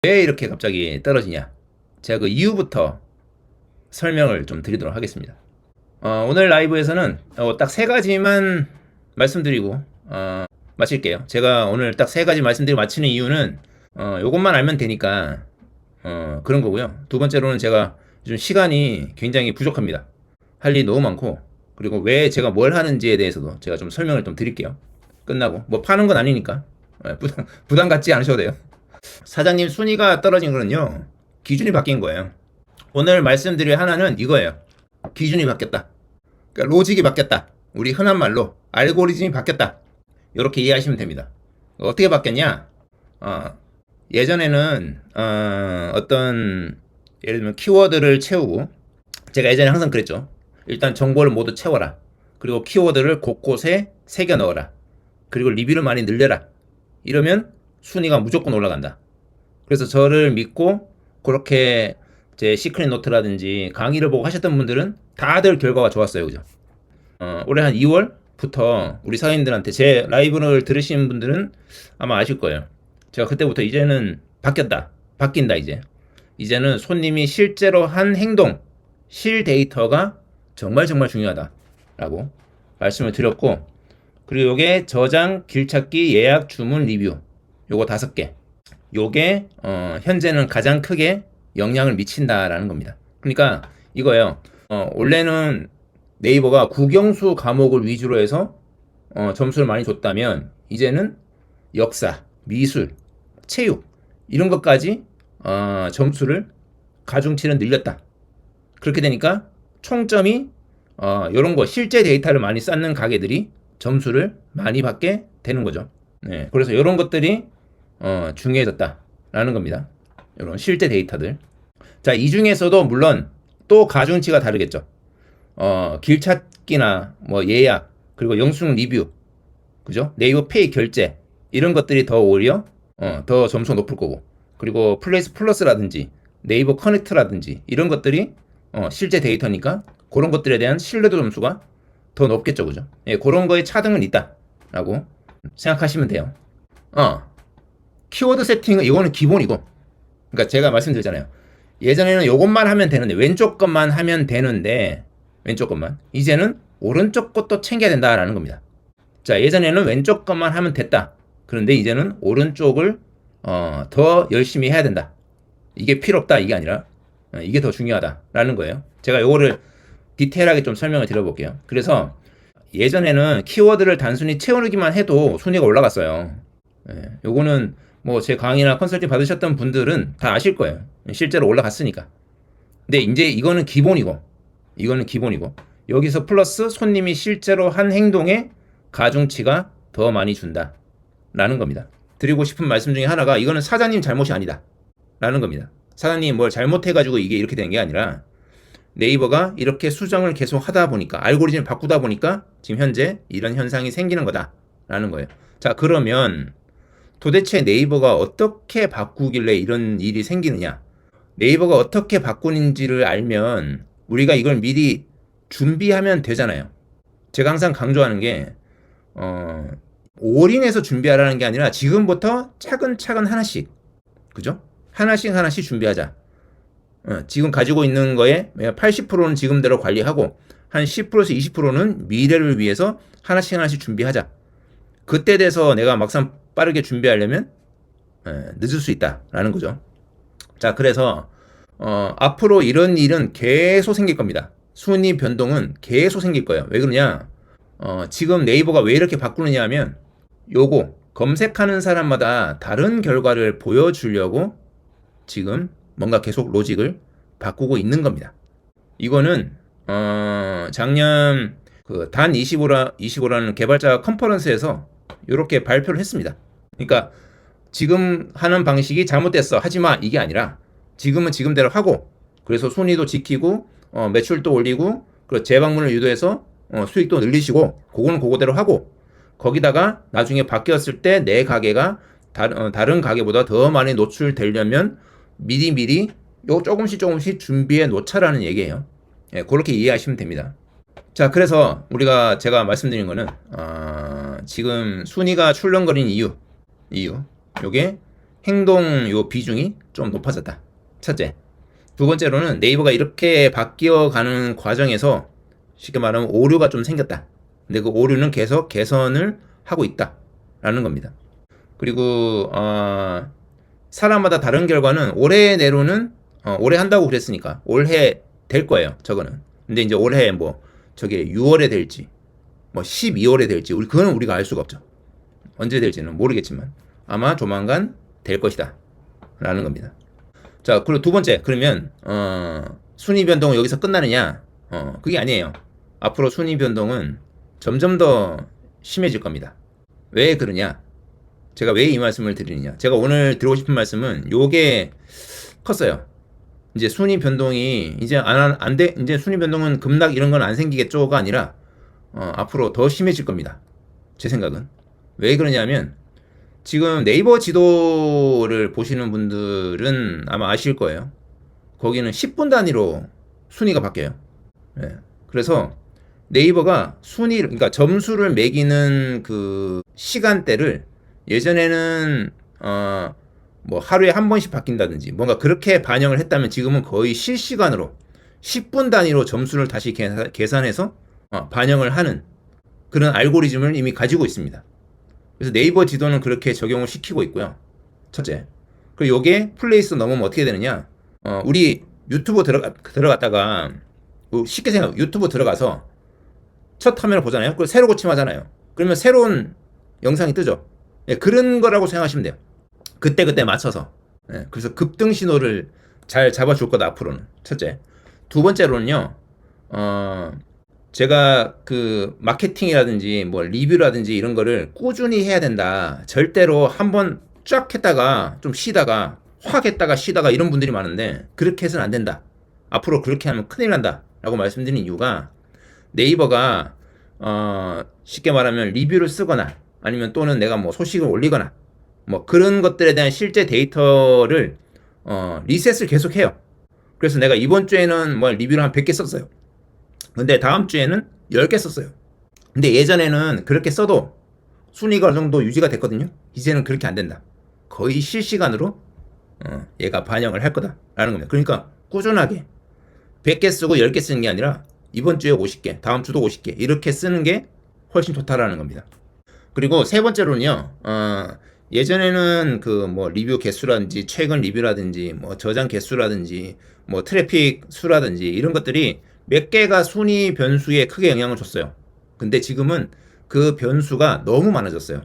왜 이렇게 갑자기 떨어지냐? 제가 그 이유부터 설명을 좀 드리도록 하겠습니다. 오늘 라이브에서는 딱 세 가지만 말씀드리고 마칠게요. 제가 오늘 딱 세 가지 말씀드리고 마치는 이유는 요것만 알면 되니까 그런 거고요. 두 번째로는 제가 요즘 시간이 굉장히 부족합니다. 할 일이 너무 많고, 그리고 왜 제가 뭘 하는지에 대해서도 제가 좀 설명을 좀 드릴게요. 끝나고 뭐 파는 건 아니니까 부담 갖지 않으셔도 돼요. 사장님 순위가 떨어진 거는요, 기준이 바뀐 거예요. 오늘 말씀드릴 하나는 이거예요. 기준이 바뀌었다. 그러니까 로직이 바뀌었다. 우리 흔한 말로 알고리즘이 바뀌었다. 이렇게 이해하시면 됩니다. 어떻게 바뀌었냐? 예전에는 어떤 예를 들면 키워드를 채우고, 제가 예전에 항상 그랬죠. 일단 정보를 모두 채워라. 그리고 키워드를 곳곳에 새겨 넣어라. 그리고 리뷰를 많이 늘려라. 이러면 순위가 무조건 올라간다. 그래서 저를 믿고 그렇게 제 시크릿 노트라든지 강의를 보고 하셨던 분들은 다들 결과가 좋았어요. 그죠? 올해 한 2월부터 우리 사장님들한테 제 라이브를 들으시는 분들은 아마 아실 거예요. 제가 그때부터 이제는 바뀐다 이제. 이제는 손님이 실제로 한 행동, 실 데이터가 정말 중요하다라고 말씀을 드렸고, 그리고 요게 저장, 길찾기, 예약, 주문, 리뷰 요거 5개. 요게 현재는 가장 크게 영향을 미친다라는 겁니다. 그러니까 이거예요. 원래는 네이버가 국영수 과목을 위주로 해서 점수를 많이 줬다면, 이제는 역사, 미술, 체육 이런 것까지 점수를 가중치를 늘렸다. 그렇게 되니까 총점이 이런 거 실제 데이터를 많이 쌓는 가게들이 점수를 많이 받게 되는 거죠. 네, 그래서 이런 것들이 중요해졌다라는 겁니다. 이런 실제 데이터들. 자, 이 중에서도 물론 또 가중치가 다르겠죠. 길찾기나 뭐 예약, 그리고 영수증 리뷰, 그죠? 네이버 페이 결제 이런 것들이 더 오히려 더 점수가 높을 거고, 그리고 플레이스 플러스라든지 네이버 커넥트라든지 이런 것들이 실제 데이터니까 그런 것들에 대한 신뢰도 점수가 더 높겠죠, 그죠? 예, 그런 거에 차등은 있다라고 생각하시면 돼요. 키워드 세팅은 이거는 기본이고, 그러니까 제가 말씀드렸잖아요. 예전에는 이것만 하면 되는데, 왼쪽 것만 하면 되는데, 왼쪽 것만. 이제는 오른쪽 것도 챙겨야 된다라는 겁니다. 자, 예전에는 왼쪽 것만 하면 됐다. 그런데 이제는 오른쪽을 더 열심히 해야 된다. 이게 필요 없다 이게 아니라 이게 더 중요하다라는 거예요. 제가 요거를 디테일하게 좀 설명을 드려볼게요. 그래서 예전에는 키워드를 단순히 채우기만 해도 순위가 올라갔어요. 예, 요거는 뭐 제 강의나 컨설팅 받으셨던 분들은 다 아실 거예요. 실제로 올라갔으니까. 근데 이제 이거는 기본이고, 여기서 플러스 손님이 실제로 한 행동에 가중치가 더 많이 준다라는 겁니다. 드리고 싶은 말씀 중에 하나가, 이거는 사장님 잘못이 아니다 라는 겁니다. 사장님이 뭘 잘못해가지고 이게 이렇게 된 게 아니라, 네이버가 이렇게 수정을 계속 하다 보니까, 알고리즘을 바꾸다 보니까 지금 현재 이런 현상이 생기는 거다라는 거예요. 자, 그러면 도대체 네이버가 어떻게 바꾸길래 이런 일이 생기느냐? 네이버가 어떻게 바꾸는지를 알면 우리가 이걸 미리 준비하면 되잖아요. 제가 항상 강조하는 게 올인해서 준비하라는 게 아니라 지금부터 차근차근 하나씩, 그죠? 하나씩 준비하자. 지금 가지고 있는 거에 80%는 지금대로 관리하고 한 10%에서 20%는 미래를 위해서 하나씩 준비하자. 그때 돼서 내가 막상 빠르게 준비하려면 늦을 수 있다라는 거죠. 자, 그래서 앞으로 이런 일은 계속 생길 겁니다. 순위 변동은 계속 생길 거예요. 왜 그러냐? 지금 네이버가 왜 이렇게 바꾸느냐 하면, 요거 검색하는 사람마다 다른 결과를 보여주려고 지금 뭔가 계속 로직을 바꾸고 있는 겁니다. 이거는 작년 그 단25라는 개발자 컨퍼런스에서 이렇게 발표를 했습니다. 그러니까 지금 하는 방식이 잘못됐어, 하지마, 이게 아니라 지금은 지금대로 하고, 그래서 순위도 지키고 매출도 올리고, 그리고 재방문을 유도해서 수익도 늘리시고, 그거는 그거대로 하고, 거기다가 나중에 바뀌었을 때 내 가게가 다른 가게보다 더 많이 노출되려면 미리 요 조금씩 준비해 놓자라는 얘기예요. 예, 그렇게 이해하시면 됩니다. 자, 그래서 제가 말씀드린 거는 지금 순위가 출렁거리는 이유 요게 행동 요 비중이 좀 높아졌다. 첫째. 두 번째로는 네이버가 이렇게 바뀌어가는 과정에서 쉽게 말하면 오류가 좀 생겼다. 근데 그 오류는 계속 개선을 하고 있다라는 겁니다. 그리고 사람마다 다른 결과는 올해 내로는 올해 한다고 그랬으니까 올해 될 거예요. 저거는. 근데 이제 올해 뭐 저게 6월에 될지 뭐 12월에 될지 그거는 우리가 알 수가 없죠. 언제 될지는 모르겠지만 아마 조만간 될 것이다 라는 겁니다. 자, 그리고 두 번째, 그러면 순위 변동은 여기서 끝나느냐? 그게 아니에요. 앞으로 순위 변동은 점점 더 심해질 겁니다. 왜 그러냐? 제가 왜 이 말씀을 드리느냐? 제가 오늘 드리고 싶은 말씀은 요게 컸어요. 이제 순위 변동이 이제 안 돼. 이제 순위 변동은 급락 이런 건 안 생기겠죠가 아니라 앞으로 더 심해질 겁니다. 제 생각은. 왜 그러냐면 지금 네이버 지도를 보시는 분들은 아마 아실 거예요. 거기는 10분 단위로 순위가 바뀌어요. 네. 그래서 네이버가 순위를, 그러니까 점수를 매기는 그 시간대를 예전에는 뭐 하루에 한 번씩 바뀐다든지 뭔가 그렇게 반영을 했다면 지금은 거의 실시간으로 10분 단위로 점수를 다시 계산해서 반영을 하는 그런 알고리즘을 이미 가지고 있습니다. 그래서 네이버 지도는 그렇게 적용을 시키고 있고요. 첫째. 그리고 요게 플레이스 넘으면 어떻게 되느냐? 우리 유튜브 들어갔다가 쉽게 생각, 유튜브 들어가서 첫 화면을 보잖아요. 그리고 새로 고침하잖아요. 그러면 새로운 영상이 뜨죠. 네, 그런 거라고 생각하시면 돼요. 그때 맞춰서. 네, 그래서 급등 신호를 잘 잡아줄 거다 앞으로는. 첫째. 두 번째로는요. 제가 그 마케팅이라든지 뭐 리뷰라든지 이런 거를 꾸준히 해야 된다. 절대로 한번 쫙 했다가 좀 쉬다가 확 했다가 쉬다가 이런 분들이 많은데 그렇게 해서는 안 된다. 앞으로 그렇게 하면 큰일 난다. 라고 말씀드린 이유가 네이버가 쉽게 말하면 리뷰를 쓰거나 아니면 또는 내가 뭐 소식을 올리거나 뭐 그런 것들에 대한 실제 데이터를 리셋을 계속 해요. 그래서 내가 이번 주에는 뭐 리뷰를 한 100개 썼어요. 근데 다음 주에는 10개 썼어요. 근데 예전에는 그렇게 써도 순위가 어느 정도 유지가 됐거든요. 이제는 그렇게 안 된다. 거의 실시간으로 얘가 반영을 할 거다라는 겁니다. 그러니까 꾸준하게 100개 쓰고 10개 쓰는 게 아니라 이번 주에 50개, 다음 주도 50개 이렇게 쓰는 게 훨씬 좋다라는 겁니다. 그리고 세 번째로는요. 예전에는 그 뭐 리뷰 개수라든지 최근 리뷰라든지 뭐 저장 개수라든지 뭐 트래픽 수라든지 이런 것들이 몇 개가 순위 변수에 크게 영향을 줬어요. 근데 지금은 그 변수가 너무 많아졌어요.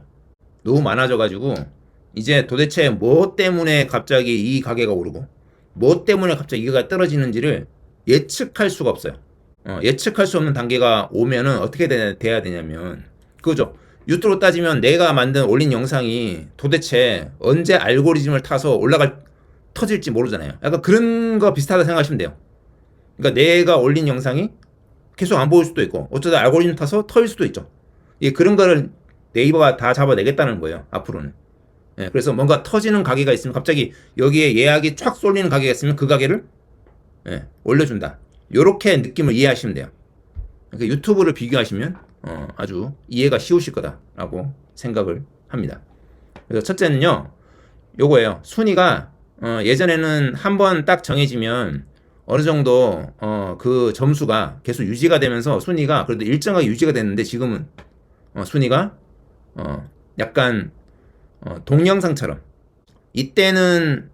너무 많아져가지고 이제 도대체 뭐 때문에 갑자기 이 가게가 오르고 뭐 때문에 갑자기 이가 떨어지는지를 예측할 수가 없어요. 예측할 수 없는 단계가 오면은 어떻게 돼야 되냐면 그거죠. 유튜브로 따지면 내가 올린 영상이 도대체 언제 알고리즘을 타서 터질지 모르잖아요. 약간 그런 거 비슷하다 생각하시면 돼요. 그러니까 내가 올린 영상이 계속 안 보일 수도 있고 어쩌다 알고리즘 타서 터질 수도 있죠. 그런 거를 네이버가 다 잡아내겠다는 거예요. 앞으로는. 예, 그래서 뭔가 터지는 가게가 있으면 갑자기 여기에 예약이 촥 쏠리는 가게가 있으면 그 가게를 올려준다. 요렇게 느낌을 이해하시면 돼요. 그러니까 유튜브를 비교하시면 아주 이해가 쉬우실 거다라고 생각을 합니다. 그래서 첫째는요, 요거예요. 순위가 예전에는 한번 딱 정해지면 어느 정도 그 점수가 계속 유지가 되면서 순위가 그래도 일정하게 유지가 됐는데 지금은 순위가 약간 동영상처럼 이때는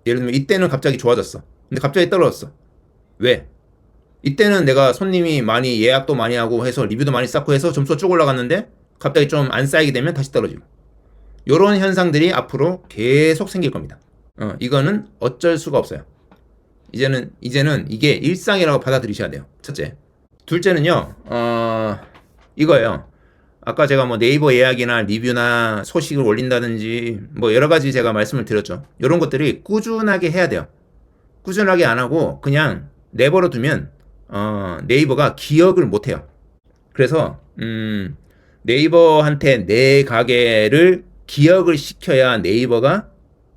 예를 들면 이때는 갑자기 좋아졌어. 근데 갑자기 떨어졌어. 왜? 이때는 내가 손님이 많이 예약도 많이 하고 해서 리뷰도 많이 쌓고 해서 점수가 쭉 올라갔는데 갑자기 좀 안 쌓이게 되면 다시 떨어지고 이런 현상들이 앞으로 계속 생길 겁니다. 이거는 어쩔 수가 없어요. 이제는 이게 일상이라고 받아들이셔야 돼요. 첫째. 둘째는요. 이거예요. 아까 제가 뭐 네이버 예약이나 리뷰나 소식을 올린다든지 뭐 여러 가지 제가 말씀을 드렸죠. 이런 것들이 꾸준하게 해야 돼요. 꾸준하게 안 하고 그냥 내버려 두면 네이버가 기억을 못 해요. 그래서 네이버한테 내 가게를 기억을 시켜야 네이버가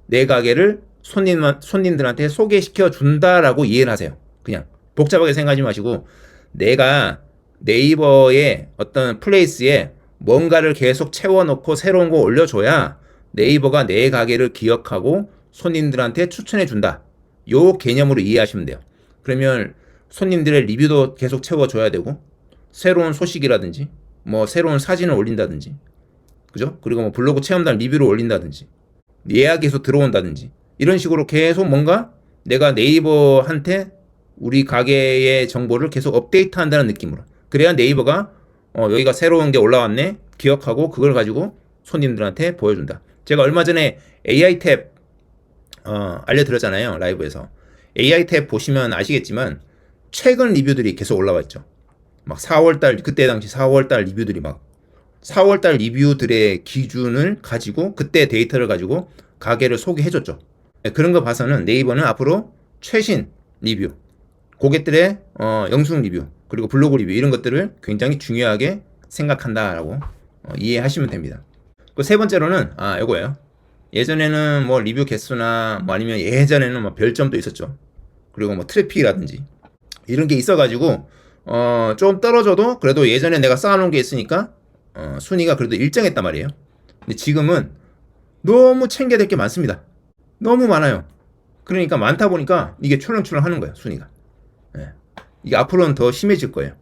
내 가게를 손님들한테 소개시켜 준다라고 이해를 하세요. 그냥 복잡하게 생각하지 마시고 내가 네이버의 어떤 플레이스에 뭔가를 계속 채워놓고 새로운 거 올려줘야 네이버가 내 가게를 기억하고 손님들한테 추천해 준다. 요 개념으로 이해하시면 돼요. 그러면 손님들의 리뷰도 계속 채워줘야 되고, 새로운 소식이라든지 뭐 새로운 사진을 올린다든지, 그죠? 그리고 뭐 블로그 체험단 리뷰를 올린다든지, 예약이 계속 들어온다든지, 이런 식으로 계속 뭔가 내가 네이버한테 우리 가게의 정보를 계속 업데이트한다는 느낌으로, 그래야 네이버가 여기가 새로운 게 올라왔네 기억하고 그걸 가지고 손님들한테 보여준다. 제가 얼마 전에 AI 탭 알려드렸잖아요, 라이브에서. AI 탭 보시면 아시겠지만 최근 리뷰들이 계속 올라와 있죠. 막 4월달, 그때 당시 4월달 리뷰들이 막 4월달 리뷰들의 기준을 가지고 그때 데이터를 가지고 가게를 소개해줬죠. 그런 거 봐서는 네이버는 앞으로 최신 리뷰, 고객들의 영수증 리뷰, 그리고 블로그 리뷰, 이런 것들을 굉장히 중요하게 생각한다라고 이해하시면 됩니다. 그 세 번째로는 이거예요. 예전에는 뭐 리뷰 개수나 뭐 아니면 예전에는 뭐 별점도 있었죠. 그리고 뭐 트래픽이라든지 이런 게 있어가지고 좀 떨어져도 그래도 예전에 내가 쌓아놓은 게 있으니까 순위가 그래도 일정했단 말이에요. 근데 지금은 너무 챙겨야 될 게 많습니다. 너무 많아요. 그러니까 많다 보니까 이게 출렁출렁 하는 거예요, 순위가. 이게 앞으로는 더 심해질 거예요,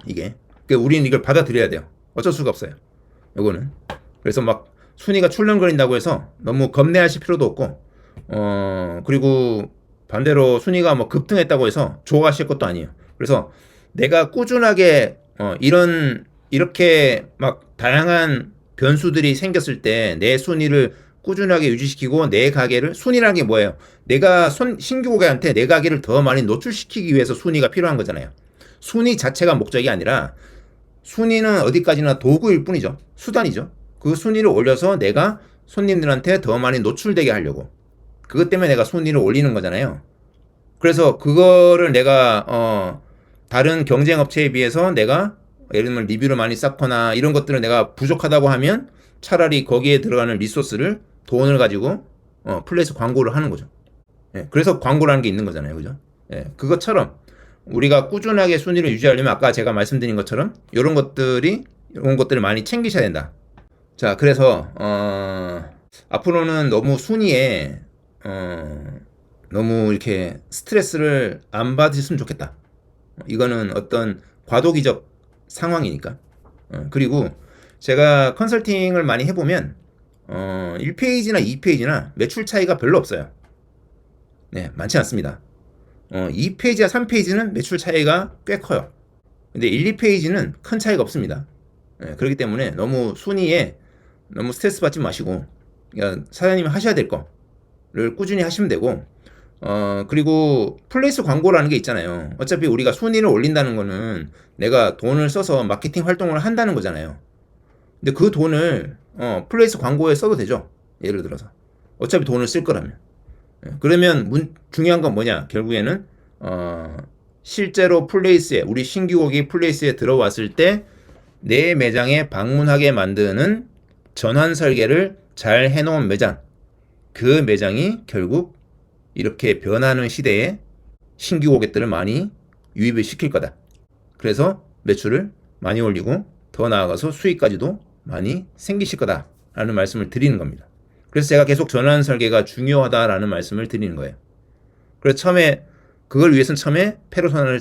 이게. 그러니까 우리는 이걸 받아들여야 돼요. 어쩔 수가 없어요, 요거는. 그래서 막 순위가 출렁거린다고 해서 너무 겁내하실 필요도 없고, 그리고 반대로 순위가 뭐 급등했다고 해서 좋아하실 것도 아니에요. 그래서 내가 꾸준하게 이렇게 막 다양한 변수들이 생겼을 때 내 순위를 꾸준하게 유지시키고 내 가게를, 순위라는 게 뭐예요? 내가 신규 고객한테 내 가게를 더 많이 노출시키기 위해서 순위가 필요한 거잖아요. 순위 자체가 목적이 아니라 순위는 어디까지나 도구일 뿐이죠. 수단이죠. 그 순위를 올려서 내가 손님들한테 더 많이 노출되게 하려고, 그것 때문에 내가 순위를 올리는 거잖아요. 그래서 그거를 내가 다른 경쟁 업체에 비해서 내가 예를 들면 리뷰를 많이 쌓거나 이런 것들을 내가 부족하다고 하면 차라리 거기에 들어가는 리소스를, 돈을 가지고 플레이스 광고를 하는 거죠. 그래서 광고라는 게 있는 거잖아요, 그죠? 그것처럼 우리가 꾸준하게 순위를 유지하려면 아까 제가 말씀드린 것처럼 이런 것들을 많이 챙기셔야 된다. 자, 그래서 앞으로는 너무 순위에 너무 이렇게 스트레스를 안 받으셨으면 좋겠다. 이거는 어떤 과도기적 상황이니까. 그리고 제가 컨설팅을 많이 해보면 1페이지나 2페이지나 매출 차이가 별로 없어요. 네, 많지 않습니다. 2페이지와 3페이지는 매출 차이가 꽤 커요. 근데 1, 2페이지는 큰 차이가 없습니다. 그렇기 때문에 너무 순위에 너무 스트레스 받지 마시고, 그러니까 사장님이 하셔야 될 거를 꾸준히 하시면 되고, 그리고 플레이스 광고라는 게 있잖아요. 어차피 우리가 순위를 올린다는 거는 내가 돈을 써서 마케팅 활동을 한다는 거잖아요. 근데 그 돈을 플레이스 광고에 써도 되죠. 예를 들어서 어차피 돈을 쓸 거라면. 그러면 중요한 건 뭐냐, 결국에는 실제로 플레이스에, 우리 신규 고객이 플레이스에 들어왔을 때 내 매장에 방문하게 만드는 전환 설계를 잘 해놓은 매장, 그 매장이 결국 이렇게 변하는 시대에 신규 고객들을 많이 유입을 시킬 거다. 그래서 매출을 많이 올리고 더 나아가서 수익까지도 많이 생기실 거다라는 말씀을 드리는 겁니다. 그래서 제가 계속 전환 설계가 중요하다라는 말씀을 드리는 거예요. 그래서 처음에 그걸 위해서는 처음에 페르소나를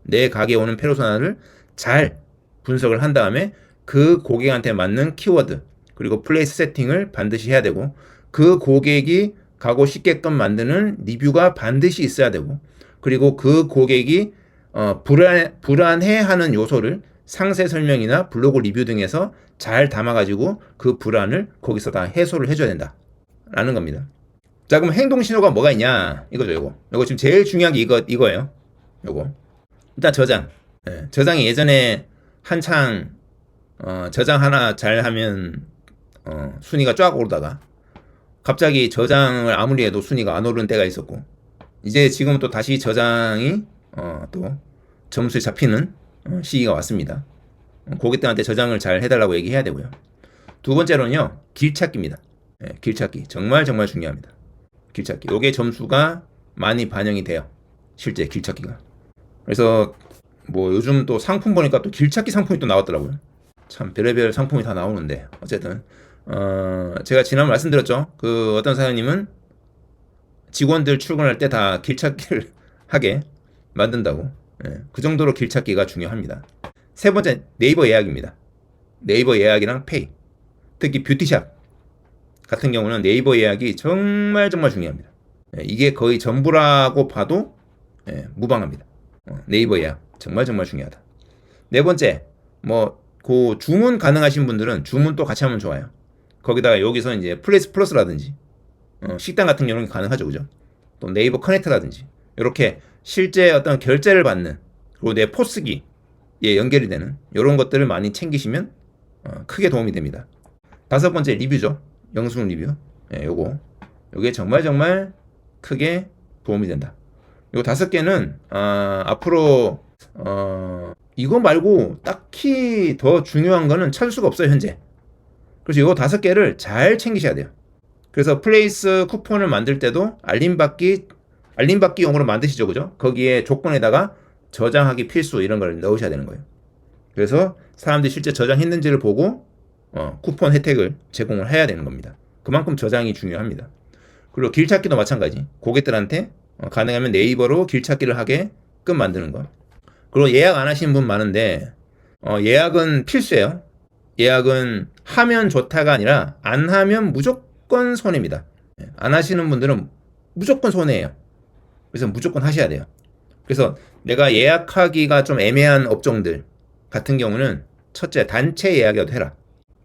내 가게에 오는 페르소나를 잘 분석을 한 다음에 그 고객한테 맞는 키워드, 그리고 플레이스 세팅을 반드시 해야 되고, 그 고객이 가고 싶게끔 만드는 리뷰가 반드시 있어야 되고, 그리고 그 고객이 불안해하는 요소를 상세 설명이나 블로그 리뷰 등에서 잘 담아가지고 그 불안을 거기서 다 해소를 해줘야 된다 라는 겁니다. 자, 그럼 행동 신호가 뭐가 있냐, 이거죠. 요거 지금 제일 중요한 게 이거예요. 요거 일단 저장. 저장이 예전에 한창 저장 하나 잘 하면 순위가 쫙 오르다가 갑자기 저장을 아무리 해도 순위가 안 오르는 때가 있었고, 이제 지금은 또 다시 저장이 또 점수에 잡히는 시기가 왔습니다. 고객들한테 저장을 잘 해달라고 얘기해야 되고요. 두 번째로는요, 길찾기입니다. 길찾기 정말 중요합니다. 길찾기, 요게 점수가 많이 반영이 돼요, 실제 길찾기가. 그래서 뭐 요즘 또 상품 보니까 또 길찾기 상품이 또 나왔더라고요. 참 별의별 상품이 다 나오는데, 어쨌든 제가 지난번 말씀드렸죠. 그 어떤 사장님은 직원들 출근할 때 다 길찾기를 하게 만든다고. 예, 그 정도로 길찾기가 중요합니다. 세 번째, 네이버 예약입니다. 네이버 예약이랑 페이. 특히 뷰티샵 같은 경우는 네이버 예약이 정말 정말 중요합니다. 예, 이게 거의 전부라고 봐도 무방합니다. 네이버 예약 정말 정말 중요하다. 네 번째, 그 주문 가능하신 분들은 주문 또 같이 하면 좋아요. 거기다가 여기서 이제 플레이스 플러스라든지 식당 같은 경우는 가능하죠, 그죠? 또 네이버 커넥트라든지 이렇게 실제 어떤 결제를 받는 그리고 내 포스기에 연결이 되는 이런 것들을 많이 챙기시면 크게 도움이 됩니다. 다섯 번째 리뷰죠. 영수증 리뷰. 요게 정말 정말 크게 도움이 된다. 요 다섯 개는 앞으로 이거 말고 딱히 더 중요한 거는 찾을 수가 없어요, 현재. 그래서 요 다섯 개를 잘 챙기셔야 돼요. 그래서 플레이스 쿠폰을 만들 때도 알림받기용으로 만드시죠, 그죠? 거기에 조건에다가 저장하기 필수 이런 걸 넣으셔야 되는 거예요. 그래서 사람들이 실제 저장했는지를 보고 쿠폰 혜택을 제공을 해야 되는 겁니다. 그만큼 저장이 중요합니다. 그리고 길찾기도 마찬가지. 고객들한테 가능하면 네이버로 길찾기를 하게끔 만드는 거. 그리고 예약 안 하시는 분 많은데 예약은 필수예요. 예약은 하면 좋다가 아니라 안 하면 무조건 손해입니다. 안 하시는 분들은 무조건 손해예요. 그래서 무조건 하셔야 돼요. 그래서 내가 예약하기가 좀 애매한 업종들 같은 경우는 첫째, 단체 예약이라도 해라.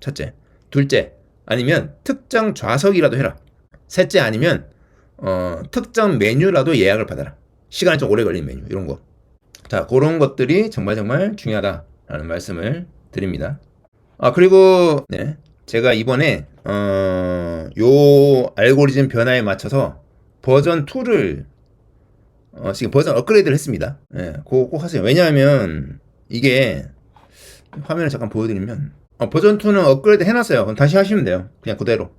첫째. 둘째, 아니면 특정 좌석이라도 해라. 셋째, 아니면 특정 메뉴라도 예약을 받아라. 시간이 좀 오래 걸리는 메뉴 이런 거. 자, 그런 것들이 정말 정말 중요하다라는 말씀을 드립니다. 그리고 제가 이번에 요 알고리즘 변화에 맞춰서 버전 2를 지금 버전 업그레이드를 했습니다. 그거 꼭 하세요. 왜냐하면 이게 화면을 잠깐 보여드리면 버전 2는 업그레이드 해놨어요. 그럼 다시 하시면 돼요. 그냥 그대로.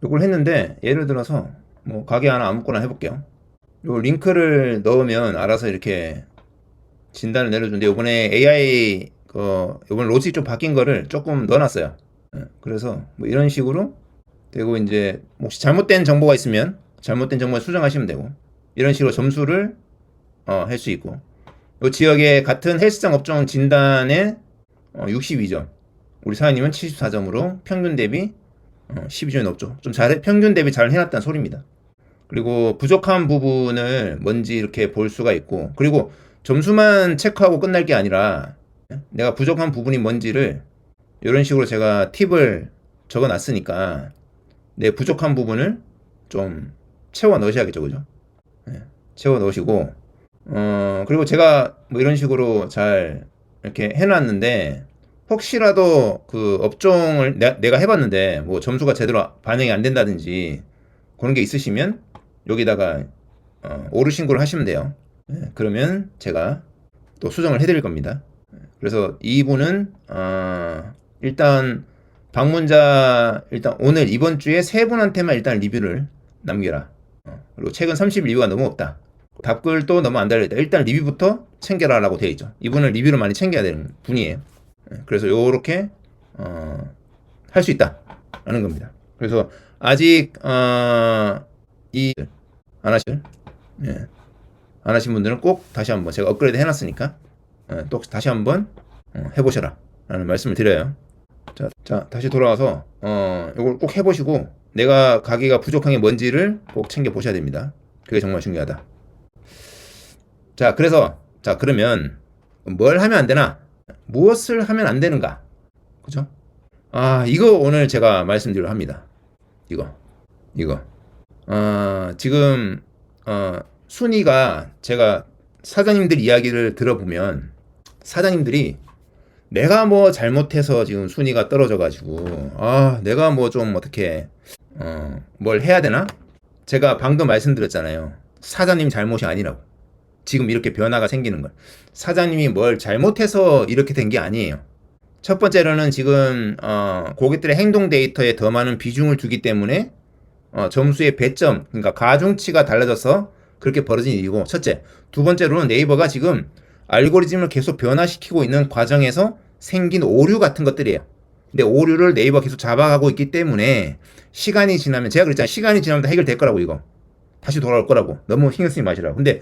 이걸 했는데 예를 들어서 가게 하나 아무거나 해볼게요. 요 링크를 넣으면 알아서 이렇게 진단을 내려주는데 이번에 AI 이번 로직이 좀 바뀐 거를 조금 넣어놨어요. 그래서 이런 식으로 되고 이제 혹시 잘못된 정보가 있으면 잘못된 정보를 수정하시면 되고 이런 식으로 점수를 할 수 있고 이 지역의 같은 헬스장 업종 진단에 62점 우리 사장님은 74점으로 평균 대비 12점이 높죠. 좀 평균 대비 잘 해놨다는 소리입니다. 그리고 부족한 부분을 뭔지 이렇게 볼 수가 있고 그리고 점수만 체크하고 끝날 게 아니라 내가 부족한 부분이 뭔지를 이런 식으로 제가 팁을 적어 놨으니까 내 부족한 부분을 좀 채워 넣으셔야겠죠, 그죠? 채워 넣으시고 그리고 제가 이런 식으로 잘 이렇게 해놨는데 혹시라도 그 업종을 내가 해봤는데 점수가 제대로 반영이 안 된다든지 그런 게 있으시면 여기다가 오류 신고를 하시면 돼요. 그러면 제가 또 수정을 해드릴 겁니다. 그래서 이분은 일단 방문자 오늘 이번 주에 세 분한테만 일단 리뷰를 남겨라. 그리고 최근 30 리뷰가 너무 없다. 답글도 너무 안 달려있다. 일단 리뷰부터 챙겨라 라고 되어 있죠. 이분은 리뷰를 많이 챙겨야 되는 분이에요. 그래서 요렇게 할 수 있다 라는 겁니다. 그래서 아직 안 하신 분들은 꼭 다시 한번 제가 업그레이드 해놨으니까 또 다시 한번 해보셔라 라는 말씀을 드려요. 자 다시 돌아와서 이걸 꼭 해보시고 내가 가게가 부족한 게 뭔지를 꼭 챙겨 보셔야 됩니다. 그게 정말 중요하다. 그러면 뭘 하면 안 되나? 무엇을 하면 안 되는가? 그죠? 이거 오늘 제가 말씀드리려 합니다. 이거. 지금 순위가 제가 사장님들 이야기를 들어보면 사장님들이 내가 잘못해서 지금 순위가 떨어져가지고 내가 좀 어떻게 뭘 해야 되나? 제가 방금 말씀드렸잖아요. 사장님 잘못이 아니라고. 지금 이렇게 변화가 생기는 걸. 사장님이 뭘 잘못해서 이렇게 된 게 아니에요. 첫 번째로는 지금 고객들의 행동 데이터에 더 많은 비중을 두기 때문에 점수의 배점, 그러니까 가중치가 달라져서 그렇게 벌어진 일이고 첫째. 두 번째로는 네이버가 지금 알고리즘을 계속 변화시키고 있는 과정에서 생긴 오류 같은 것들이에요. 근데 오류를 네이버가 계속 잡아가고 있기 때문에 시간이 지나면, 제가 그랬잖아요. 시간이 지나면 해결될 거라고. 이거 다시 돌아올 거라고. 너무 신경 쓰지 마시라고. 근데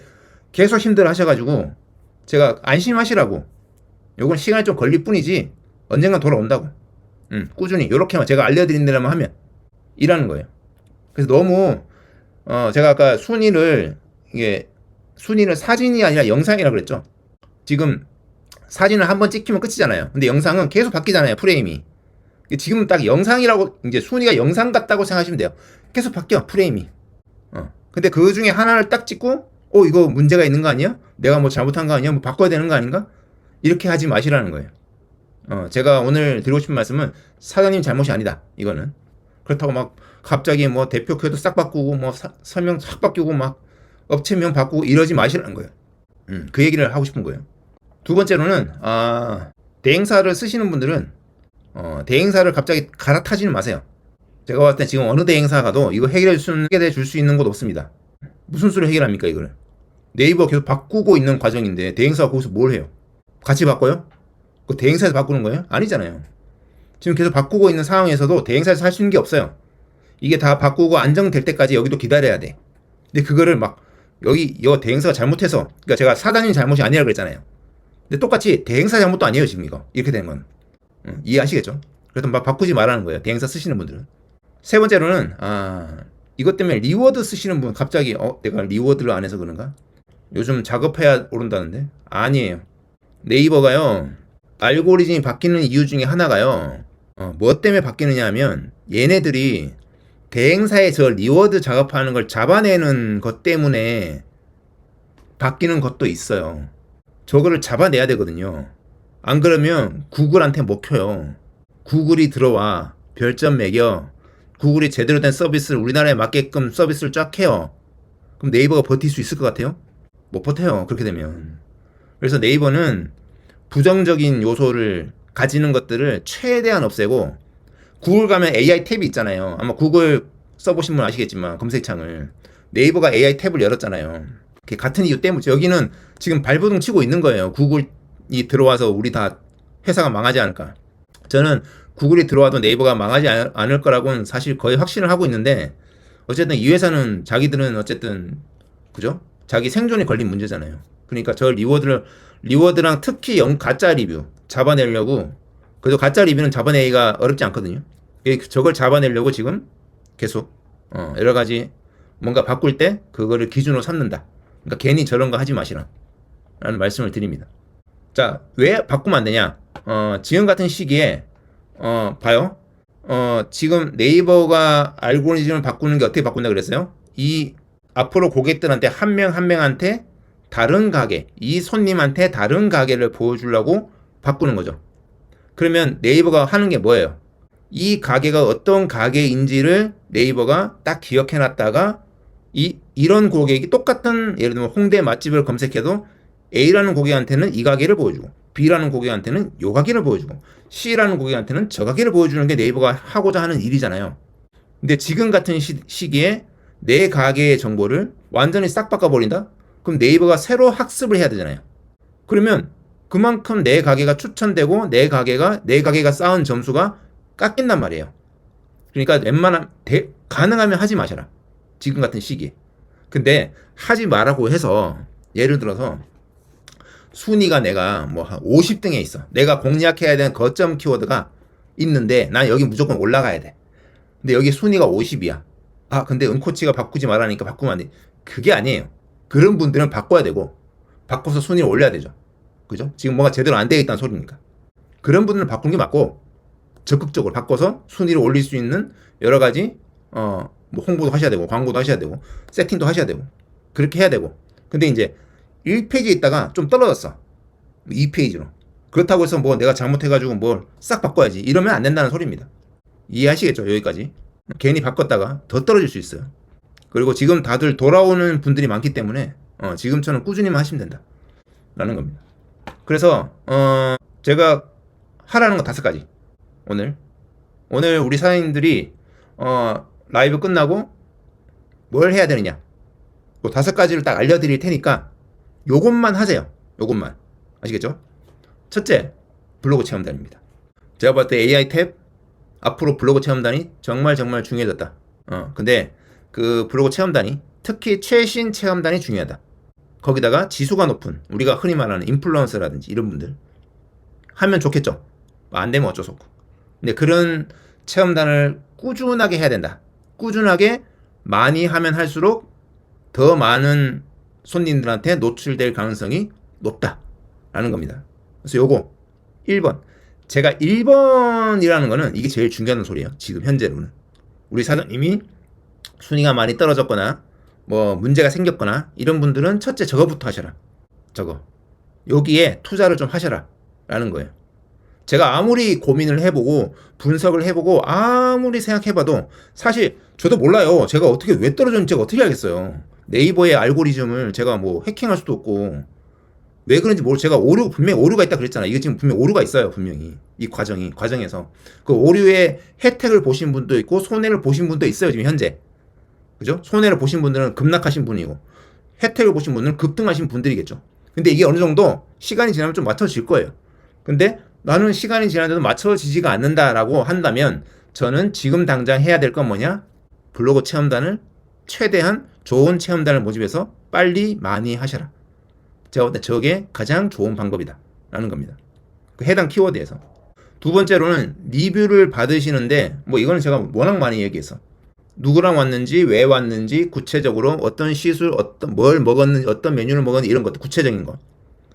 계속 힘들어 하셔가지고 제가 안심하시라고. 요건 시간이 좀 걸릴 뿐이지 언젠간 돌아온다고. 꾸준히 요렇게만 제가 알려드린 대로만 하면 일하는 거예요. 그래서 너무 제가 아까 이게 순위를 사진이 아니라 영상이라고 그랬죠. 지금 사진을 한번 찍히면 끝이잖아요. 근데 영상은 계속 바뀌잖아요. 프레임이. 지금 딱 영상이라고, 이제 순위가 영상 같다고 생각하시면 돼요. 계속 바뀌어, 프레임이. 근데 그 중에 하나를 딱 찍고 이거 문제가 있는 거 아니야? 내가 뭐 잘못한 거 아니야? 뭐 바꿔야 되는 거 아닌가? 이렇게 하지 마시라는 거예요. 제가 오늘 드리고 싶은 말씀은 사장님 잘못이 아니다. 이거는. 그렇다고 막 갑자기 뭐 대표 큐도 싹 바꾸고 뭐 설명 싹 바뀌고 막 업체명 바꾸고 이러지 마시라는 거예요. 그 얘기를 하고 싶은 거예요. 두 번째로는 대행사를 쓰시는 분들은 대행사를 갑자기 갈아타지는 마세요. 제가 봤을 때 지금 어느 대행사 가도 이거 해결해 줄 수 있는 곳 없습니다. 무슨 수로 해결합니까 이거를? 네이버 계속 바꾸고 있는 과정인데 대행사가 거기서 뭘 해요? 같이 바꿔요? 그 대행사에서 바꾸는 거예요? 아니잖아요. 지금 계속 바꾸고 있는 상황에서도 대행사에서 할 수 있는 게 없어요. 이게 다 바꾸고 안정될 때까지 여기도 기다려야 돼. 근데 그거를 막 이거 대행사가 잘못해서, 그러니까 제가 사장님 잘못이 아니라고 그랬잖아요. 근데 똑같이 대행사 잘못도 아니에요 지금 이렇게 되는 건. 이해하시겠죠? 그래서 막 바꾸지 말라는 거예요. 대행사 쓰시는 분들은. 세 번째로는 이것 때문에 리워드 쓰시는 분 갑자기 내가 리워드를 안 해서 그런가? 요즘 작업해야 오른다는데? 아니에요. 네이버가요 알고리즘이 바뀌는 이유 중에 하나가요 뭐 때문에 바뀌느냐 하면 얘네들이 대행사에 저 리워드 작업하는 걸 잡아내는 것 때문에 바뀌는 것도 있어요. 저거를 잡아내야 되거든요. 안 그러면 구글한테 먹혀요. 구글이 들어와 별점 매겨. 구글이 제대로 된 서비스를 우리나라에 맞게끔 서비스를 쫙 해요. 그럼 네이버가 버틸 수 있을 것 같아요? 못 버텨요. 그렇게 되면. 그래서 네이버는 부정적인 요소를 가지는 것들을 최대한 없애고, 구글 가면 AI 탭이 있잖아요. 아마 구글 써보신 분 아시겠지만 검색창을 네이버가 AI 탭을 열었잖아요. 같은 이유 때문에 여기는 지금 발버둥 치고 있는 거예요. 구글이 들어와서 우리 다 회사가 망하지 않을까. 저는 구글이 들어와도 네이버가 망하지 않을 거라고는 사실 거의 확신을 하고 있는데, 어쨌든 이 회사는 자기들은 어쨌든 그죠? 자기 생존에 걸린 문제잖아요. 그러니까 저 리워드랑 특히 가짜 리뷰 잡아내려고, 그래도 가짜 리뷰는 잡아내기가 어렵지 않거든요. 저걸 잡아내려고 지금 계속 여러 가지 뭔가 바꿀 때 그거를 기준으로 삼는다. 그러니까 괜히 저런 거 하지 마시라 라는 말씀을 드립니다. 자, 왜 바꾸면 안 되냐? 지금 같은 시기에 봐요. 지금 네이버가 알고리즘을 바꾸는 게 어떻게 바꾼다 그랬어요? 이 앞으로 고객들한테 한 명 한 명한테 다른 가게, 이 손님한테 다른 가게를 보여주려고 바꾸는 거죠. 그러면 네이버가 하는 게 뭐예요? 이 가게가 어떤 가게인지를 네이버가 딱 기억해 놨다가 이런 고객이 똑같은, 예를 들면 홍대 맛집을 검색해도 A라는 고객한테는 이 가게를 보여주고, B라는 고객한테는 이 가게를 보여주고, C라는 고객한테는 저 가게를 보여주는 게 네이버가 하고자 하는 일이잖아요. 근데 지금 같은 시기에 내 가게의 정보를 완전히 싹 바꿔버린다? 그럼 네이버가 새로 학습을 해야 되잖아요. 그러면 그만큼 내 가게가 추천되고 내 가게가 쌓은 점수가 깎인단 말이에요. 그러니까 가능하면 하지 마셔라. 지금 같은 시기에. 근데 하지 말라고 해서 예를 들어서 순위가 내가 뭐 한 50등에 있어. 내가 공략해야 되는 거점 키워드가 있는데 난 여기 무조건 올라가야 돼. 근데 여기 순위가 50이야. 근데 은코치가 바꾸지 말라니까 바꾸면 안 돼. 그게 아니에요. 그런 분들은 바꿔야 되고, 바꿔서 순위를 올려야 되죠. 그죠? 지금 뭔가 제대로 안 되어 있다는 소리니까. 그런 분들은 바꾸는 게 맞고, 적극적으로 바꿔서 순위를 올릴 수 있는 여러 가지 뭐 홍보도 하셔야 되고, 광고도 하셔야 되고, 세팅도 하셔야 되고, 그렇게 해야 되고. 근데 이제 1페이지에 있다가 좀 떨어졌어. 2페이지로. 그렇다고 해서 뭐 내가 잘못해가지고 뭘 싹 바꿔야지, 이러면 안 된다는 소리입니다. 이해하시겠죠? 여기까지. 괜히 바꿨다가 더 떨어질 수 있어요. 그리고 지금 다들 돌아오는 분들이 많기 때문에 지금처럼 꾸준히만 하시면 된다 라는 겁니다. 그래서 제가 하라는 거 5가지. 오늘 우리 사장님들이 라이브 끝나고 뭘 해야 되느냐, 그 5가지를 딱 알려드릴 테니까 요것만 하세요. 요것만. 아시겠죠? 첫째, 블로그 체험단입니다. 제가 봤을 때 AI 탭 앞으로 블로그 체험단이 정말 정말 중요해졌다. 근데 그 블로그 체험단이 특히 최신 체험단이 중요하다. 거기다가 지수가 높은 우리가 흔히 말하는 인플루언서라든지 이런 분들 하면 좋겠죠. 안 되면 어쩔 수 없고. 근데 그런 체험단을 꾸준하게 해야 된다. 꾸준하게 많이 하면 할수록 더 많은 손님들한테 노출될 가능성이 높다라는 겁니다. 그래서 요거 1번. 제가 1번이라는 거는 이게 제일 중요한 소리예요. 지금 현재로는. 우리 사장님이 순위가 많이 떨어졌거나 뭐 문제가 생겼거나 이런 분들은 첫째 저거부터 하셔라. 저거. 여기에 투자를 좀 하셔라. 라는 거예요. 제가 아무리 고민을 해보고 분석을 해보고 아무리 생각해봐도 사실 저도 몰라요. 제가 어떻게 왜 떨어졌는지 제가 어떻게 알겠어요. 네이버의 알고리즘을 제가 뭐 해킹할 수도 없고 왜 그런지 모르고 제가 분명히 오류가 있다 그랬잖아. 이게 지금 분명히 오류가 있어요. 분명히 이 과정에서 그 오류의 혜택을 보신 분도 있고 손해를 보신 분도 있어요. 지금 현재 그죠? 손해를 보신 분들은 급락하신 분이고 혜택을 보신 분들은 급등하신 분들이겠죠. 근데 이게 어느 정도 시간이 지나면 좀 맞춰질 거예요. 근데 나는 시간이 지나도 맞춰지지가 않는다라고 한다면 저는 지금 당장 해야 될 건 뭐냐? 블로그 체험단을 최대한 좋은 체험단을 모집해서 빨리 많이 하셔라. 제가 볼 때 저게 가장 좋은 방법이다 라는 겁니다. 그 해당 키워드에서. 두 번째로는 리뷰를 받으시는데 뭐 이거는 제가 워낙 많이 얘기해서 누구랑 왔는지 왜 왔는지 구체적으로 어떤 시술 어떤 뭘 먹었는지 어떤 메뉴를 먹었는지 이런 것들 구체적인 거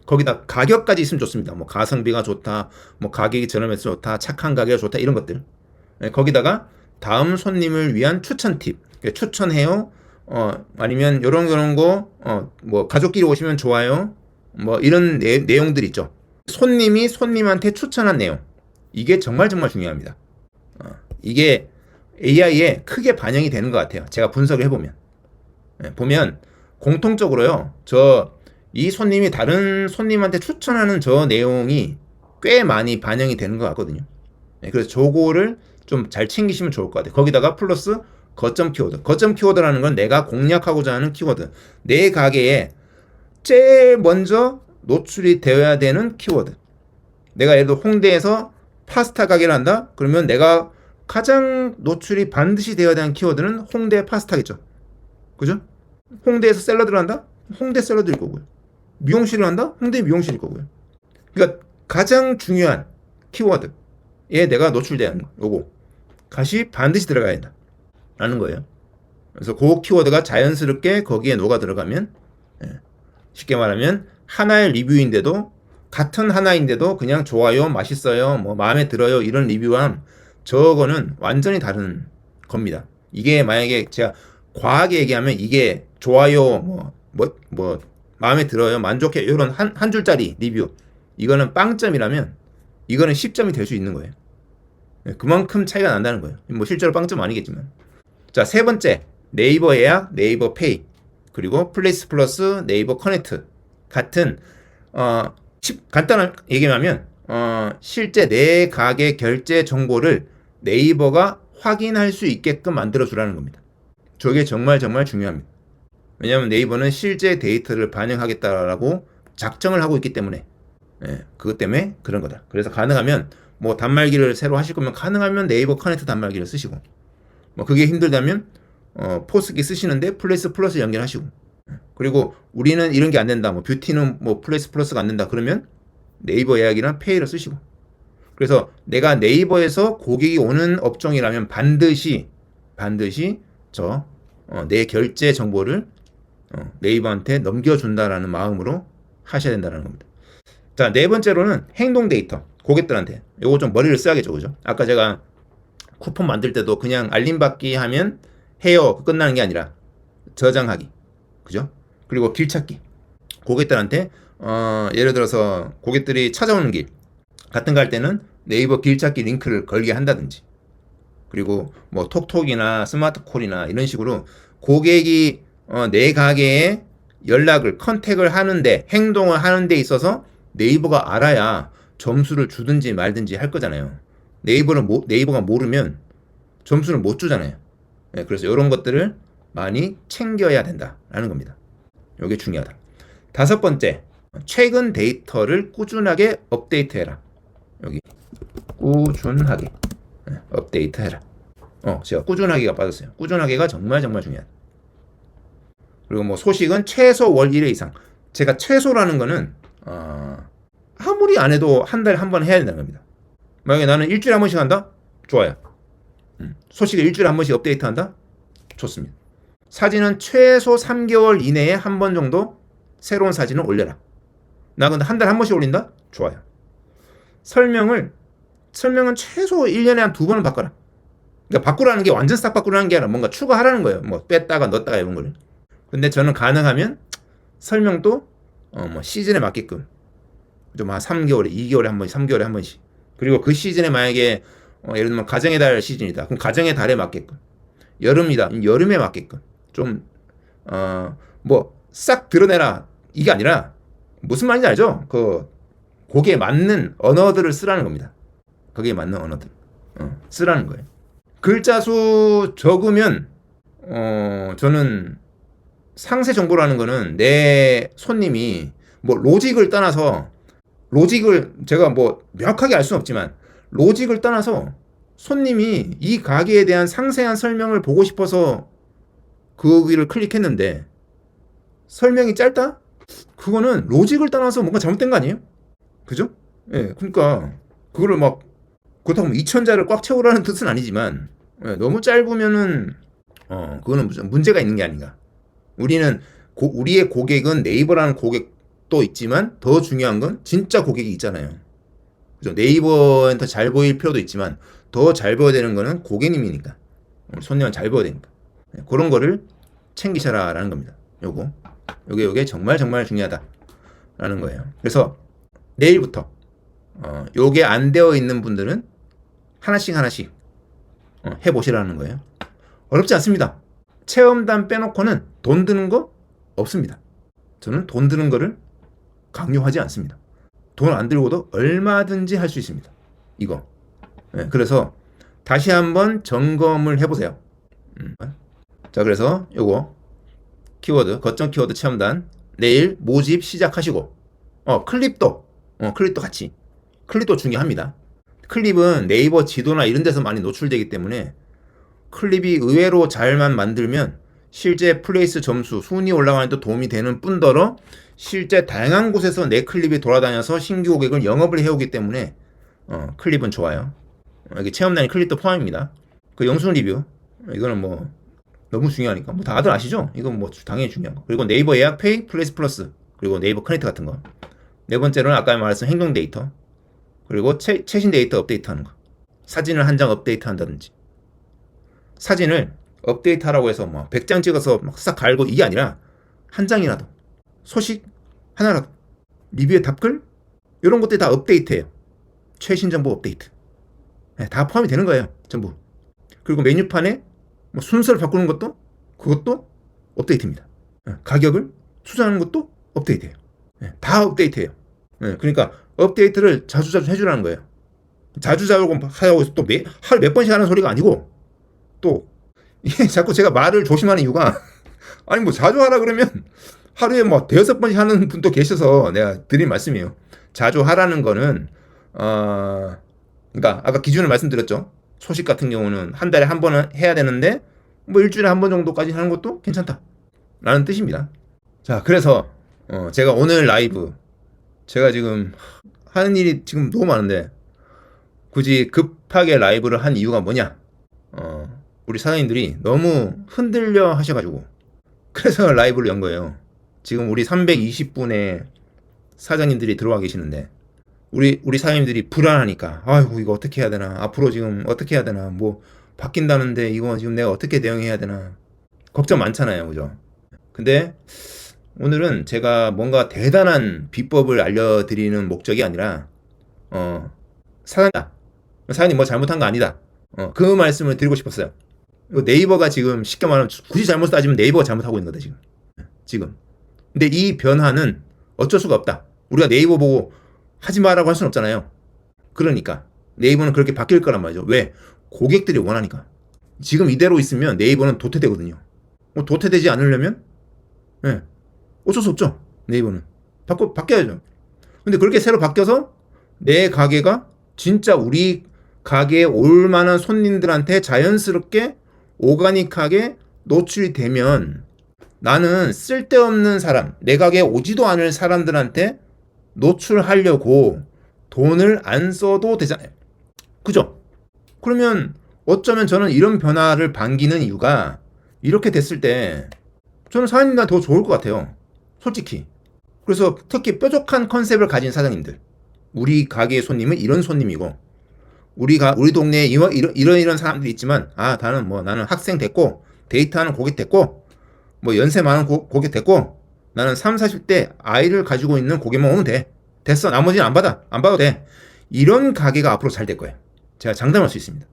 거기다 가격까지 있으면 좋습니다. 뭐 가성비가 좋다, 뭐 가격이 저렴해서 좋다, 착한 가격이 좋다 이런 것들. 거기다가 다음 손님을 위한 추천 팁, 추천해요. 아니면 요런 거, 뭐 가족끼리 오시면 좋아요. 뭐 이런 내용들 있죠. 손님이 손님한테 추천한 내용. 이게 정말 정말 중요합니다. 이게 AI에 크게 반영이 되는 것 같아요. 제가 분석을 해보면. 보면 공통적으로요. 이 손님이 다른 손님한테 추천하는 저 내용이 꽤 많이 반영이 되는 것 같거든요. 그래서 저거를 좀 잘 챙기시면 좋을 것 같아요. 거기다가 플러스 거점 키워드. 거점 키워드라는 건 내가 공략하고자 하는 키워드. 내 가게에 제일 먼저 노출이 되어야 되는 키워드. 내가 예를 들어 홍대에서 파스타 가게를 한다? 그러면 내가 가장 노출이 반드시 되어야 되는 키워드는 홍대 파스타겠죠. 그죠? 홍대에서 샐러드를 한다? 홍대 샐러드일 거고요. 미용실을 한다? 홍대 미용실일 거고요. 그러니까 가장 중요한 키워드에 내가 노출돼야 하는 거. 요거 값이 반드시 들어가야 된다 라는 거예요. 그래서 그 키워드가 자연스럽게 거기에 녹아 들어가면 쉽게 말하면 하나의 리뷰인데도 같은 하나인데도 그냥 좋아요, 맛있어요, 뭐 마음에 들어요 이런 리뷰랑 저거는 완전히 다른 겁니다. 이게 만약에 제가 과하게 얘기하면 이게 좋아요, 뭐 마음에 들어요, 만족해 이런 한 줄짜리 리뷰 이거는 빵점이라면 이거는 10점이 될 수 있는 거예요. 그만큼 차이가 난다는 거예요. 뭐 실제로 빵점 아니겠지만. 자, 세 번째 네이버 예약, 네이버 페이 그리고 플레이스 플러스, 네이버 커넥트 같은 간단한 얘기하면 실제 내 가게 결제 정보를 네이버가 확인할 수 있게끔 만들어 주라는 겁니다. 저게 정말 정말 중요합니다. 왜냐하면 네이버는 실제 데이터를 반영하겠다라고 작정을 하고 있기 때문에 그것 때문에 그런 거다. 그래서 가능하면 뭐 단말기를 새로 하실 거면 가능하면 네이버 커넥트 단말기를 쓰시고 뭐 그게 힘들다면 포스기 쓰시는데 플레이스 플러스 연결하시고 그리고 우리는 이런 게 안 된다. 뭐 뷰티는 뭐 플레이스 플러스가 안 된다. 그러면 네이버 예약이나 페이를 쓰시고 그래서 내가 네이버에서 고객이 오는 업종이라면 반드시 내 결제 정보를 네이버한테 넘겨준다라는 마음으로 하셔야 된다는 겁니다. 자, 네 번째로는 행동 데이터. 고객들한테. 요거 좀 머리를 써야겠죠. 그죠? 아까 제가 쿠폰 만들 때도 그냥 알림 받기 하면 해요. 끝나는 게 아니라 저장하기. 그죠? 그리고 길 찾기. 고객들한테, 예를 들어서 고객들이 찾아오는 길 같은 거 할 때는 네이버 길 찾기 링크를 걸게 한다든지. 그리고 뭐 톡톡이나 스마트콜이나 이런 식으로 고객이 내 가게에 연락을 컨택을 하는데 행동을 하는 데 있어서 네이버가 알아야 점수를 주든지 말든지 할 거잖아요. 네이버가 모르면 점수를 못 주잖아요. 그래서 이런 것들을 많이 챙겨야 된다라는 겁니다. 이게 중요하다. 다섯 번째, 최근 데이터를 꾸준하게 업데이트해라. 여기 꾸준하게 업데이트해라. 제가 꾸준하게가 빠졌어요. 꾸준하게가 정말 정말 중요한. 그리고 뭐 소식은 최소 월 1회 이상. 제가 최소라는 거는 아무리 안 해도 한 달에 한 번 해야 된다는 겁니다. 만약에 나는 일주일에 한 번씩 한다? 좋아요. 소식을 일주일에 한 번씩 업데이트한다? 좋습니다. 사진은 최소 3개월 이내에 한 번 정도 새로운 사진을 올려라. 나 근데 한 달에 한 번씩 올린다? 좋아요. 설명은 최소 1년에 한 2번은 바꿔라. 그러니까 바꾸라는 게 완전 싹 바꾸라는 게 아니라 뭔가 추가하라는 거예요. 뭐 뺐다가 넣었다가 이런 거를. 근데 저는 가능하면 설명도 뭐 시즌에 맞게끔 좀 한 3개월에 2개월에 한 번씩 3개월에 한 번씩. 그리고 그 시즌에 만약에 예를 들면 가정의 달 시즌이다. 그럼 가정의 달에 맞게끔. 여름이다. 여름에 맞게끔. 좀 뭐 싹 드러내라. 이게 아니라 무슨 말인지 알죠? 거기에 맞는 언어들을 쓰라는 겁니다. 거기에 맞는 언어들 쓰라는 거예요. 글자 수 적으면 저는 상세 정보라는 거는 내 손님이 뭐 로직을 떠나서 로직을 제가 뭐 명확하게 알 수는 없지만 로직을 떠나서 손님이 이 가게에 대한 상세한 설명을 보고 싶어서 거기를 클릭했는데 설명이 짧다? 그거는 로직을 떠나서 뭔가 잘못된 거 아니에요? 그죠? 예, 그러니까 그거를 막 그렇다고 2,000자를 꽉 채우라는 뜻은 아니지만 너무 짧으면은 그거는 문제가 있는 게 아닌가. 우리는 우리의 고객은 네이버라는 고객도 있지만 더 중요한 건 진짜 고객이 있잖아요. 그죠? 네이버한테 잘 보일 필요도 있지만 더 잘 보여야 되는 거는 고객님이니까. 손님은 잘 보여야 되니까. 그런 거를 챙기셔라라는 겁니다. 요게 정말 정말 중요하다라는 거예요. 그래서 내일부터 요게 안 되어 있는 분들은 하나씩 해보시라는 거예요. 어렵지 않습니다. 체험단 빼놓고는 돈 드는 거 없습니다. 저는 돈 드는 거를 강요하지 않습니다. 돈 안 들고도 얼마든지 할 수 있습니다. 이거. 그래서 다시 한번 점검을 해보세요. 자, 그래서 요거 키워드, 거점 키워드 체험단 내일 모집 시작하시고 클립도 같이. 클립도 중요합니다. 클립은 네이버 지도나 이런 데서 많이 노출되기 때문에 클립이 의외로 잘만 만들면 실제 플레이스 점수, 순위 올라가는 데 도움이 되는 뿐더러 실제 다양한 곳에서 내 클립이 돌아다녀서 신규 고객을 영업을 해오기 때문에 클립은 좋아요. 여기 체험단이 클립도 포함입니다. 그 영수증 리뷰 이거는 뭐 너무 중요하니까 뭐 다들 아시죠? 이건 뭐 당연히 중요한 거. 그리고 네이버 예약페이, 플레이스 플러스, 그리고 네이버 커넥트 같은 거. 네 번째로는 아까 말했던 행동 데이터, 그리고 최신 데이터 업데이트하는 거. 사진을 한 장 업데이트한다든지. 사진을 업데이트하라고 해서 뭐 100장 찍어서 막 싹 갈고 이게 아니라 한 장이라도 소식 하나라도 리뷰의 답글 이런 것들이 다 업데이트예요. 최신 정보 업데이트. 다 포함이 되는 거예요. 전부. 그리고 메뉴판에 뭐 순서를 바꾸는 것도 그것도 업데이트입니다. 가격을 수정하는 것도 업데이트예요. 다 업데이트예요. 그러니까 업데이트를 자주 해주라는 거예요. 자주 하고 또 하루 몇 번씩 하는 소리가 아니고 또 이게 자꾸 제가 말을 조심하는 이유가 아니 뭐 자주 하라 그러면 하루에 뭐 대여섯 번씩 하는 분도 계셔서 내가 드린 말씀이에요. 자주 하라는 거는 그러니까 아까 기준을 말씀드렸죠. 소식 같은 경우는 한 달에 한 번은 해야 되는데 뭐 일주일에 한 번 정도까지 하는 것도 괜찮다 라는 뜻입니다. 자, 그래서 제가 오늘 라이브 제가 지금 하는 일이 지금 너무 많은데 굳이 급하게 라이브를 한 이유가 뭐냐? 우리 사장님들이 너무 흔들려 하셔가지고 그래서 라이브를 연 거예요. 지금 우리 320분의 사장님들이 들어와 계시는데 우리 사장님들이 불안하니까 아이고 이거 어떻게 해야 되나, 앞으로 지금 어떻게 해야 되나, 뭐 바뀐다는데 이거 지금 내가 어떻게 대응해야 되나 걱정 많잖아요, 그죠? 근데 오늘은 제가 뭔가 대단한 비법을 알려드리는 목적이 아니라 사장님 뭐 잘못한 거 아니다, 그 말씀을 드리고 싶었어요. 네이버가 지금 쉽게 말하면 굳이 잘못 따지면 네이버가 잘못하고 있는 거다 지금. 근데 이 변화는 어쩔 수가 없다. 우리가 네이버 보고 하지 마라고 할 수는 없잖아요. 그러니까 네이버는 그렇게 바뀔 거란 말이죠. 왜? 고객들이 원하니까. 지금 이대로 있으면 네이버는 도태되거든요. 도태되지 않으려면 어쩔 수 없죠. 네이버는 바뀌어야죠. 근데 그렇게 새로 바뀌어서 내 가게가 진짜 우리 가게에 올 만한 손님들한테 자연스럽게 오가닉하게 노출이 되면 나는 쓸데없는 사람, 내 가게에 오지도 않을 사람들한테 노출하려고 돈을 안 써도 되잖아요. 그죠? 그러면 어쩌면 저는 이런 변화를 반기는 이유가 이렇게 됐을 때 저는 사장님보다 더 좋을 것 같아요. 솔직히. 그래서 특히 뾰족한 컨셉을 가진 사장님들. 우리 가게의 손님은 이런 손님이고, 우리 동네에 이런 사람들이 있지만, 나는 학생 됐고, 데이트하는 고객 됐고, 뭐 연세 많은 고객 됐고, 나는 3, 40대 아이를 가지고 있는 고객만 오면 돼. 됐어. 나머지는 안 봐도 돼. 이런 가게가 앞으로 잘 될 거예요. 제가 장담할 수 있습니다.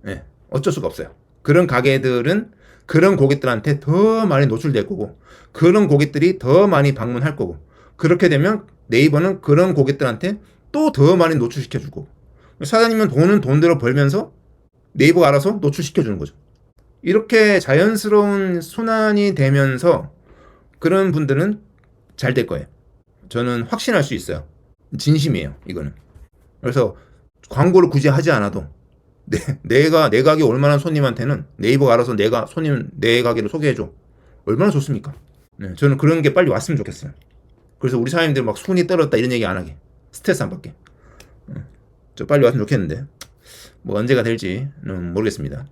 네, 어쩔 수가 없어요. 그런 가게들은 그런 고객들한테 더 많이 노출될 거고, 그런 고객들이 더 많이 방문할 거고, 그렇게 되면 네이버는 그런 고객들한테 또 더 많이 노출시켜주고, 사장님은 돈은 돈대로 벌면서 네이버가 알아서 노출시켜주는 거죠. 이렇게 자연스러운 순환이 되면서 그런 분들은 잘 될 거예요. 저는 확신할 수 있어요. 진심이에요, 이거는. 그래서 광고를 굳이 하지 않아도 내가 내 가게 올 만한 손님한테는 네이버가 알아서 내 가게를 소개해줘. 얼마나 좋습니까? 네, 저는 그런 게 빨리 왔으면 좋겠어요. 그래서 우리 사장님들 막 손이 떨었다 이런 얘기 안 하게. 스트레스 안 받게. 저 빨리 왔으면 좋겠는데 뭐 언제가 될지는 모르겠습니다.